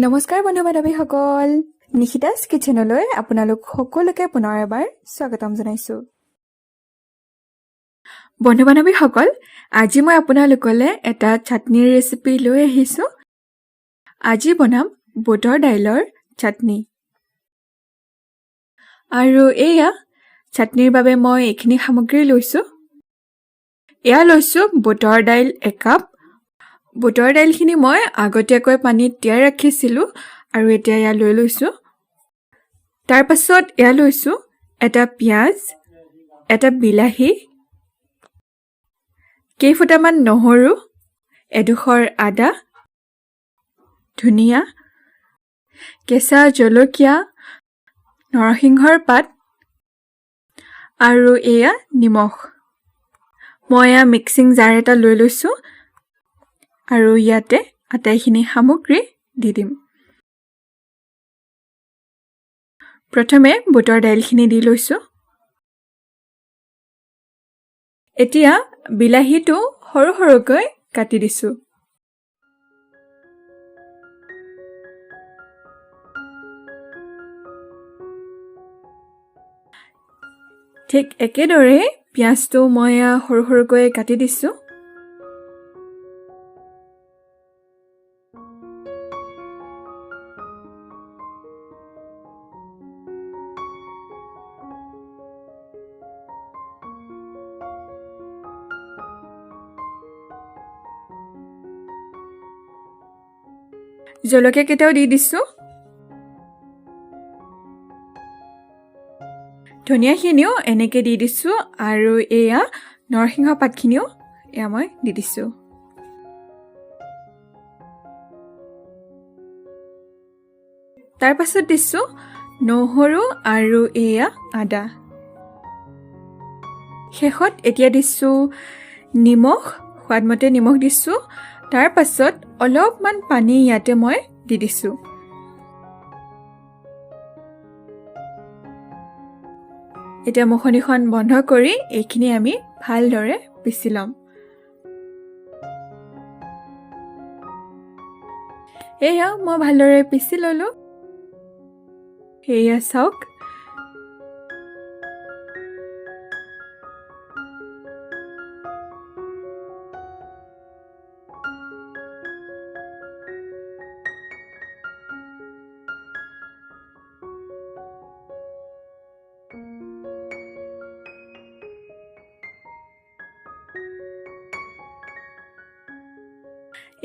নমস্কাৰ বন্ধু বান্ধৱীসকল, নিশিতাছ কিচেনলৈ আপোনালোক সকলোকে পুনৰ এবাৰ স্বাগতম জনাইছো। বন্ধু বান্ধৱীসকল, আজি মই আপোনালোকলৈ এটা চাটনিৰ ৰেচিপি লৈ আহিছো। আজি বনাম বুটৰ দাইলৰ চাটনি। আৰু এয়া চাটনিৰ বাবে মই এইখিনি সামগ্ৰী লৈছো। এয়া লৈছো বুটৰ দাইল 1 কাপ। বুটৰ দাইলখিনি মই আগতীয়াকৈ পানীত তিয়াই ৰাখিছিলো আৰু এতিয়া এয়া লৈ লৈছো। তাৰ পাছত এয়া লৈছো এটা পিয়াজ, এটা বিলাহী, কেইফুটামান নহৰু, এডোখৰ আদা, ধনিয়া, কেঁচা জলকীয়া, নৰসিংহৰ পাত আৰু এয়া নিমখ। মই এয়া মিক্সিং জাৰ এটা লৈ লৈছো আৰু ইয়াতে আটাইখিনি সামগ্ৰী দি দিম। প্ৰথমে বুটৰ দাইলখিনি দি লৈছো। এতিয়া বিলাহীটো সৰু সৰুকৈ কাটি দিছো। ঠিক একেদৰে পিয়াজটো মই সৰু সৰুকৈ কাটি দিছো। জলকীয়া কেইটাও দি দিছো। ধনিয়াখিনিও এনেকৈ দি দিছো আৰু এয়া নৰসিংহ পাতখিনিও এয়া মই দি দিছো। তাৰ পাছত দিছো নহৰু আৰু এয়া আদা। শেষত এতিয়া দিছো নিমখ, সোৱাদমতে নিমখ দিছো। তাৰ পাছত অলপমান পানী ইয়াতে মই দি দিছো। এতিয়া মুখনিখন বন্ধ কৰি এইখিনি আমি ভালদৰে পিচি ল'ম। এয়া মই ভালদৰে পিচি ল'লো। এয়া চাওক।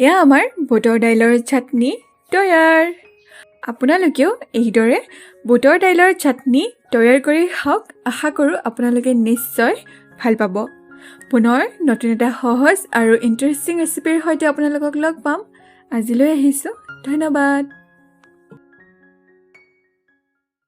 এয়া আমাৰ বুটৰ দাইলৰ চাটনি তৈয়াৰ। আপোনালোকেও এইদৰে বুটৰ দাইলৰ চাটনি তৈয়াৰ কৰি খাওক। আশা কৰোঁ আপোনালোকে নিশ্চয় ভাল পাব। পুনৰ নতুন এটা সহজ আৰু ইণ্টাৰেষ্টিং ৰেচিপিৰ সৈতে আপোনালোকক লগ পাম। আজিলৈ আহিছোঁ। ধন্যবাদ।